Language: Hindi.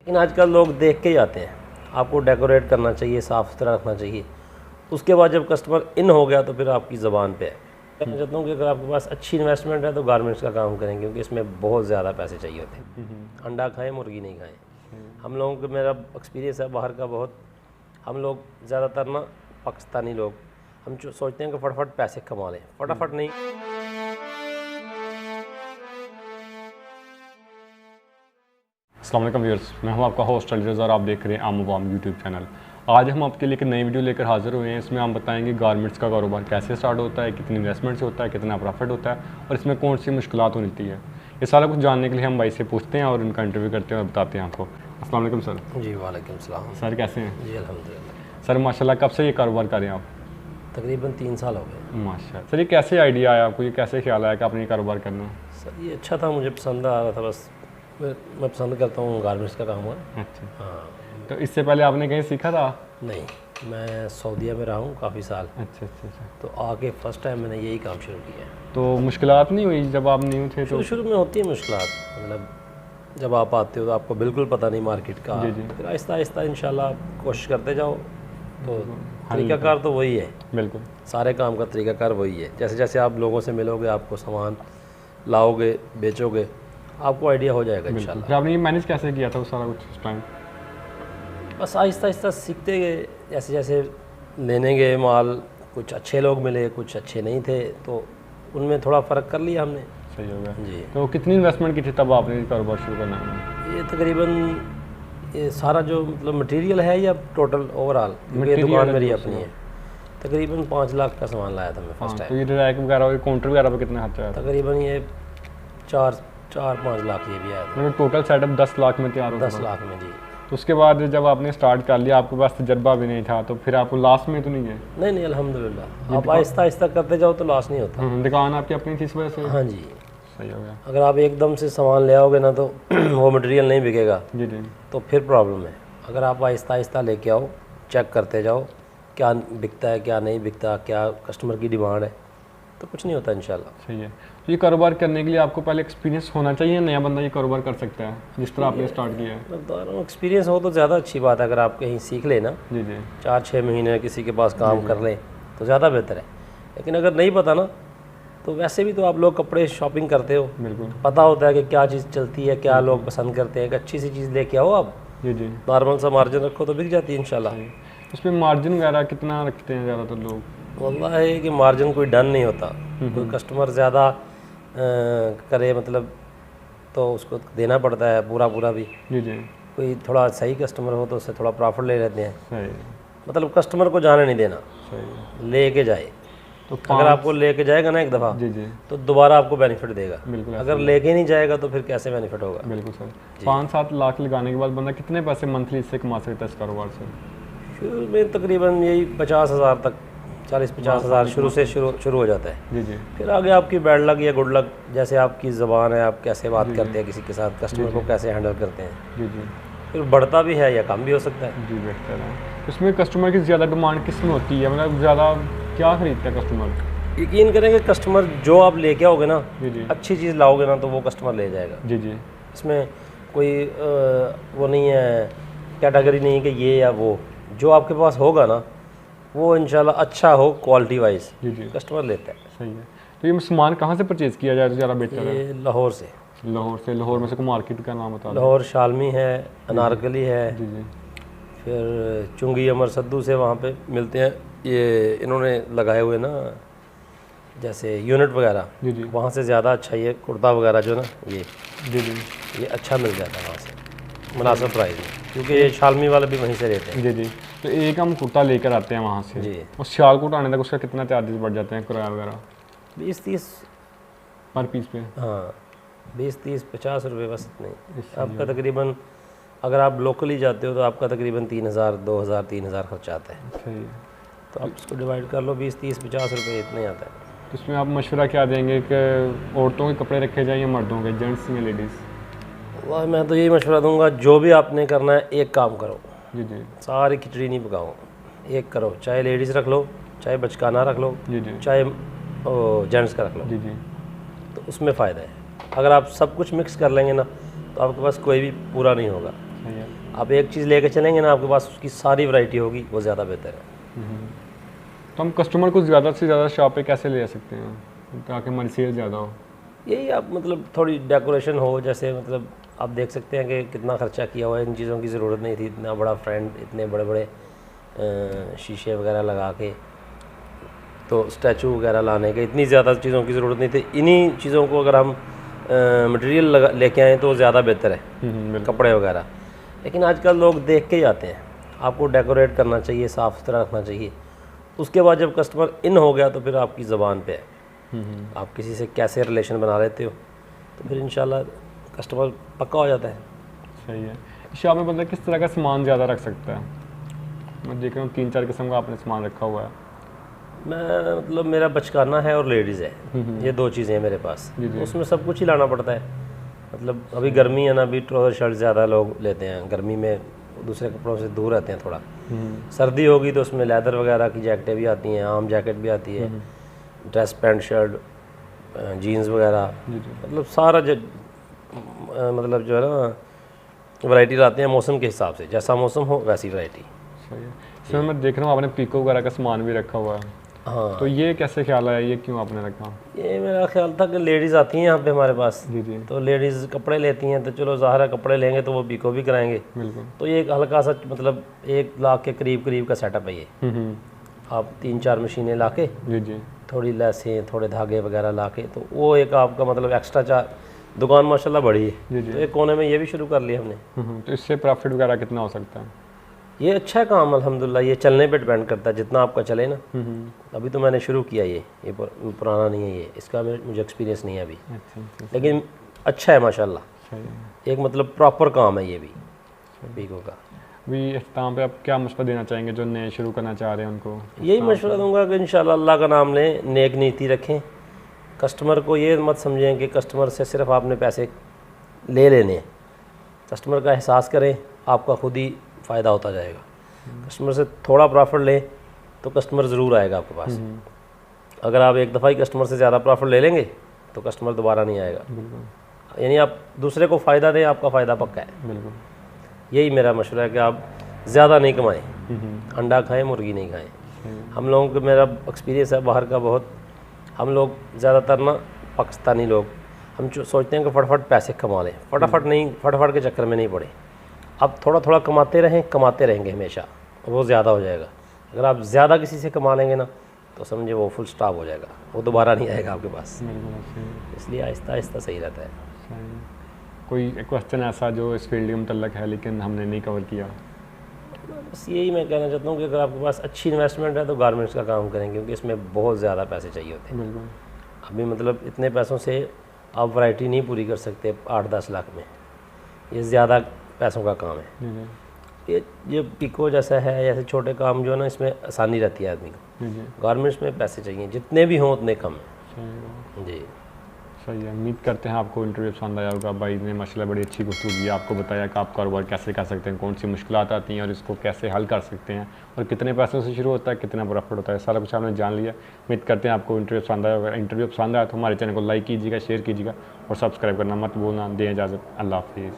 लेकिन आजकल लोग देख के ही आते हैं, आपको डेकोरेट करना चाहिए, साफ़ सुथरा रखना चाहिए। उसके बाद जब कस्टमर इन हो गया तो फिर आपकी ज़बान पे है। मैं चाहता हूँ कि अगर आपके पास अच्छी इन्वेस्टमेंट है तो गारमेंट्स का काम करें, क्योंकि इसमें बहुत ज़्यादा पैसे चाहिए होते हैं। अंडा खाएं, मुर्गी नहीं खाएं। हम लोगों को, मेरा एक्सपीरियंस है बाहर का बहुत, हम लोग ज़्यादातर ना पाकिस्तानी लोग हम जो सोचते हैं कि फटाफट पैसे कमा लें, फटाफट नहीं। अस्सलाम वालेकुम व्यूअर्स, मैं हूं आपका होस्ट अली रज़ा और आप देख रहे हैं आम आवाम यूट्यूब चैनल। आज हम आपके लिए एक नई वीडियो लेकर हाजिर हुए हैं। इसमें हम बताएंगे गारमेंट्स का कारोबार कैसे स्टार्ट होता है, कितनी इन्वेस्टमेंट से होता है, कितना प्रॉफिट होता है और इसमें कौन सी मुश्किलात होती है। ये सारा कुछ जानने के लिए हम भाई से पूछते हैं और उनका इंटरव्यू करते हैं और बताते हैं आपको। अस्सलाम वालेकुम सर। जी वालेकुम सलाम। सर कैसे हैं? जी अल्हम्दुलिल्लाह। सर माशाल्लाह, कब से ये कारोबार कर रहे हैं आप? तकरीबन 3 साल हो गए। माशाल्लाह। सर ये कैसे आइडिया आया आपको, ये कैसे ख्याल आया कि आपने ये कारोबार करना है? सर ये अच्छा था, मुझे पसंद आ रहा था, बस मैं पसंद करता हूँ गारमेंट्स का काम हुआ। अच्छा, हाँ। तो इससे पहले आपने कहीं सीखा था? नहीं, मैं सऊदीया में रहा हूँ काफ़ी साल। अच्छा अच्छा अच्छा। तो आके फर्स्ट टाइम मैंने यही काम शुरू किया। तो मुश्किलात नहीं हुई जब आप न्यू थे? तो शुरू में होती है मुश्किलात, मतलब जब आप आते हो तो आपको बिल्कुल पता नहीं मार्केट का। जी, जी। फिर आहिस्ता आहिस्ता इंशाल्लाह कोशिश करते जाओ। तो तरीक़ाकार तो वही है, बिल्कुल सारे काम का तरीक़ाकार वही है। जैसे जैसे आप लोगों से मिलोगे, आपको सामान लाओगे, बेचोगे, आपको आइडिया हो जाएगा इंशाल्लाह। फिर आपने ये मैनेज कैसे किया था वो सारा कुछ उस टाइम? बस आहिस्ता आहिस्ता सीखते गए, जैसे जैसे लेने गए माल, कुछ अच्छे लोग मिले, कुछ अच्छे नहीं थे, तो उनमें थोड़ा फ़र्क कर लिया हमने। सही हो गया जी। तो कितनी इन्वेस्टमेंट की थी तब आपने कारोबार शुरू करना है? ये तकरीबन ये सारा जो मतलब मटेरियल है या टोटल ओवरऑल, क्योंकि ये दुकान मेरी अपनी है, तकरीबन 5 लाख का सामान लाया था मैं फर्स्ट तो टाइम। ये रैक वगैरह, काउंटर वगैरह पे कितना खर्चा आया था? तकरीबन ये 4-5 लाख ये भी आया था। मतलब टोटल सेटअप 10 लाख में तैयार हो 10 लाख में जी। तो उसके बाद जब आपने स्टार्ट कर लिया, आपके पास तजर्बा भी नहीं था, तो फिर आप लास्ट में तो नहीं गए? नहीं नहीं अल्हम्दुलिल्लाह, आप आहिस्ता आहिस्ता करते जाओ तो लॉस नहीं होता। दुकान आपकी अपनी थी इस वजह से? हाँ जी। सही हो गया। अगर आप एकदम से सामान ले आओगे ना तो वो मटेरियल नहीं बिकेगा, जी जी। तो फिर प्रॉब्लम है। अगर आप आहिस्ता आहिस्ता लेके आओ, चेक करते जाओ क्या बिकता है, क्या नहीं बिकता, क्या कस्टमर की डिमांड है, तो कुछ नहीं होता इंशाल्लाह। सही है। तो ये कारोबार करने के लिए आपको पहले एक्सपीरियंस होना चाहिए, नया बंदा ये कारोबार कर सकता है जिस तरह आपने स्टार्ट किया है? मैं बता रहा हूँ, एक्सपीरियंस हो तो ज़्यादा अच्छी बात है। अगर आप कहीं सीख लेना, जी जी। 4-6 महीने किसी के पास काम कर लें तो ज़्यादा बेहतर है। लेकिन अगर नहीं पता ना, तो वैसे भी तो आप लोग कपड़े शॉपिंग करते हो, बिल्कुल पता होता है कि क्या चीज़ चलती है, क्या लोग पसंद करते हैं। एक अच्छी सी चीज़ लेके आओ आप, जी जी। नॉर्मल सा मार्जिन रखो तो बिक जाती है इंशाल्लाह। उसमें मार्जिन वगैरह कितना रखते हैं ज़्यादातर लोग? वल्लाह है कि मार्जिन कोई डन नहीं होता। कोई कस्टमर ज़्यादा करे मतलब तो उसको देना पड़ता है पूरा पूरा भी। जी जी। कोई थोड़ा सही कस्टमर हो तो उससे थोड़ा प्रॉफिट ले लेते हैं। सही मतलब कस्टमर को जाने नहीं देना, सही। लेके जाए। तो अगर आपको लेके जाएगा ना एक दफ़ा, जी जी तो दोबारा आपको बेनिफिट देगा। बिल्कुल अगर लेके नहीं जाएगा तो फिर कैसे बेनिफिट होगा? बिल्कुल सर। 5-7 लाख लगाने के बाद बंदा कितने पैसे मंथली इससे कमा सकता है इस कारोबार से? शुरू में तकरीबन यही 50,000 तक, 40-50 हज़ार शुरू से शुरू हो जाता है। जी जी। फिर आगे आपकी बैड लक या गुड लक, जैसे आपकी ज़बान है, आप कैसे बात करते हैं किसी के साथ, कस्टमर को कैसे हैंडल करते हैं, जी जी। फिर बढ़ता भी है या कम भी हो सकता है। जी बेहतर है। इसमें कस्टमर की ज़्यादा डिमांड किस में होती है, मतलब ज़्यादा क्या खरीदता है कस्टमर? यकीन करेंगे कस्टमर जो आप लेके आओगे ना, जी जी। अच्छी चीज़ लाओगे ना, तो वो कस्टमर ले जाएगा। जी जी। इसमें कोई वो नहीं है, कैटेगरी नहीं है कि ये या वो। जो आपके पास होगा ना, वो इंशाल्लाह अच्छा हो क्वालिटी वाइज, जी जी। कस्टमर लेता है। सही है। तो ये सामान कहाँ से परचेज़ किया जाए तो ज़्यादा बेहतर है? ये लाहौर से। लाहौर से? लाहौर में से कोई मार्केट का नाम बता दें। लाहौर शालमी है, अनारकली है, जी जी। फिर चुंगी अमर सद्दू से वहाँ पे मिलते हैं। ये इन्होंने लगाए हुए ना जैसे यूनिट वगैरह, जी जी। वहाँ से ज़्यादा अच्छा ये कुर्ता वगैरह जो ना ये जी जी। ये अच्छा मिल जाता है वहाँ से मुनासिब प्राइस में, क्योंकि ये शालमी वाले भी वहीं से रहते हैं। जी जी। तो एक हम कुर्ता लेकर आते हैं वहाँ से, जी। उस शाल को उठाने तक उसका कितना चार्जेस बढ़ जाते हैं, किराया वगैरह 20-30, पर पीस पे? हाँ 20-30-50 रुपये बस इतने। आपका तकरीबन अगर आप लोकली जाते हो तो आपका तकरीबन 3,000, 2,000, 3,000 खर्चा आता है। सही है। तो आप उसको डिवाइड कर लो, 20-30-50 रुपये इतना ही आता है। तो इसमें आप मशवरा क्या देंगे कि औरतों के कपड़े रखे जाएँ या मर्दों के, जेंट्स या लेडीज़? वाह, मैं तो यही मशवरा दूंगा, जो भी आपने करना है एक काम करो, जी जी। सारी खिचड़ी नहीं पकाओ, एक करो। चाहे लेडीज़ रख लो, चाहे बचकाना रख लो, जी जी। चाहे जेंट्स का रख लो, जी जी। तो उसमें फ़ायदा है। अगर आप सब कुछ मिक्स कर लेंगे ना, तो आपके पास कोई भी पूरा नहीं होगा। सही है। आप एक चीज़ लेके चलेंगे ना, आपके पास उसकी सारी वैरायटी होगी, वो ज़्यादा बेहतर है। तो हम कस्टमर को ज़्यादा से ज़्यादा शॉप पे कैसे ले सकते हैं ताकि हमारी सेल ज़्यादा हो? यही आप मतलब थोड़ी डेकोरेशन हो, जैसे मतलब आप देख सकते हैं कि कितना खर्चा किया हुआ है, इन चीज़ों की ज़रूरत नहीं थी, इतना बड़ा फ्रंट, इतने बड़े बड़े शीशे वगैरह लगा के, तो स्टैचू वगैरह लाने के, इतनी ज़्यादा चीज़ों की ज़रूरत नहीं थी। इन्हीं चीज़ों को अगर हम मटेरियल लगा लेके आएँ तो ज़्यादा बेहतर है, कपड़े वगैरह। लेकिन आजकल लोग देख के ही आते हैं, आपको डेकोरेट करना चाहिए, साफ़ सुथरा रखना चाहिए। उसके बाद जब कस्टमर इन हो गया तो फिर आपकी ज़बान पे है, आप किसी से कैसे रिलेशन बना लेते हो, तो फिर इंशाल्लाह कस्टमर पक्का हो जाता है। सही है। शॉप में बंदा किस तरह का सामान ज़्यादा रख सकता है? मैं देख रहा हूँ 3-4 किस्म का आपने सामान रखा हुआ है। मैं मतलब मेरा बचकाना है और लेडीज़ है, ये दो चीज़ें हैं मेरे पास। तो उसमें सब कुछ ही लाना पड़ता है। मतलब अभी गर्मी है ना, अभी ट्राउज़र शर्ट ज़्यादा लोग लेते हैं, गर्मी में दूसरे कपड़ों से दूर रहते हैं थोड़ा। सर्दी होगी तो उसमें लेदर वगैरह की जैकेटें भी आती हैं, आम जैकेट भी आती है, ड्रेस पैंट शर्ट, जीन्स वगैरह, मतलब सारा मतलब जो है ना वैरायटी लाते हैं मौसम के हिसाब से, जैसा मौसम हो वैसी वैरायटी। सही है। इसमें मैं देख रहा हूँ आपने पीको वगैरह का सामान भी रखा हुआ है। हाँ, तो ये कैसे ख्याल आया, ये क्यों आपने रखा? ये मेरा ख्याल था कि लेडीज़ आती हैं यहाँ पे हमारे पास, जी जी, तो लेडीज़ कपड़े लेती हैं, तो चलो ज़ाहिर है कपड़े लेंगे तो वो पीको भी कराएंगे। बिल्कुल। तो ये एक हल्का सा मतलब 1 लाख के करीब का सेटअप है ये। आप 3-4 मशीनें ला के, जी जी, थोड़ी लेसें, थोड़े धागे वगैरह ला के, तो वो एक आपका मतलब एक्स्ट्रा चार्ज। दुकान माशाल्लाह बड़ी है, जी जी। तो एक कोने में ये भी शुरू कर लिया हमने। तो इससे प्रॉफिट वगैरह कितना हो सकता है? ये अच्छा है काम अल्हम्दुलिल्लाह, ये चलने पे डिपेंड करता है, जितना आपका चले ना। अभी तो मैंने शुरू किया ये पुराना नहीं है ये, इसका मुझे एक्सपीरियंस नहीं है अभी, अच्छा, लेकिन अच्छा है माशाल्लाह। सही है। एक मतलब प्रॉपर काम है ये भी पीको का। अभी इख्तिताम पे आप क्या मशवरा देना चाहेंगे जो नए शुरू करना चाह रहे हैं उनको? यही मशवरा दूंगा कि इंशाल्लाह अल्लाह का नाम लें, नेक नीति रखें, कस्टमर को ये मत समझें कि कस्टमर से सिर्फ आपने पैसे ले लेने हैं। कस्टमर का एहसास करें, आपका खुद ही फ़ायदा होता जाएगा। कस्टमर से थोड़ा प्रॉफिट लें तो कस्टमर ज़रूर आएगा आपके पास। अगर आप एक दफ़ा ही कस्टमर से ज़्यादा प्रॉफिट ले लेंगे तो कस्टमर दोबारा नहीं आएगा। यानी आप दूसरे को फ़ायदा दें, आपका फ़ायदा पक्का है। बिल्कुल, यही मेरा मशवरा है कि आप ज़्यादा नहीं कमाएं, अंडा खाएं, मुर्गी नहीं खाएं। हम लोगों को, मेरा एक्सपीरियंस है बाहर का बहुत, हम लोग ज़्यादातर ना पाकिस्तानी लोग, हम सोचते हैं कि फटाफट पैसे कमा लें, फटाफट नहीं, फटाफट के चक्कर में नहीं पड़े। अब थोड़ा थोड़ा कमाते रहेंगे हमेशा, वो ज़्यादा हो जाएगा। अगर आप ज़्यादा किसी से कमा लेंगे ना तो समझे वो फुल स्टॉप हो जाएगा, वो दोबारा नहीं आएगा आपके पास। इसलिए आहिस्ता आहिस्ता सही रहता है। कोई क्वेश्चन ऐसा जो इस फील्ड के मुतल्लिक है लेकिन हमने नहीं कवर किया? बस यही मैं कहना चाहता हूँ कि अगर आपके पास अच्छी इन्वेस्टमेंट है तो गारमेंट्स का काम करें, क्योंकि इसमें बहुत ज़्यादा पैसे चाहिए होते हैं। बिल्कुल, अभी मतलब इतने पैसों से आप वैरायटी नहीं पूरी कर सकते 8-10 लाख में, ये ज़्यादा पैसों का काम है। ये पिको जैसा है, ऐसे छोटे काम जो है ना, इसमें आसानी रहती है आदमी को। गारमेंट्स में पैसे चाहिए, जितने भी हों उतने कम है। जी, सही है। उम्मीद करते हैं आपको इंटरव्यू पसंद आया होगा। भाई ने माशाल्लाह बड़ी अच्छी गुफ्तगू की, आपको बताया कि आप कारोबार कैसे कर सकते हैं, कौन सी मुश्किलात आती हैं और इसको कैसे हल कर सकते हैं, और कितने पैसों से शुरू होता है, कितना प्रॉफिट होता है, सारा कुछ आपने जान लिया। उम्मीद करते हैं आपको इंटरव्यू पसंद आया होगा। इंटरव्यू पसंद आया तो हमारे चैनल को लाइक कीजिएगा, शेयर कीजिएगा और सब्सक्राइब करना मत भूलना। दें इजाज़त, अल्लाह हाफिज़।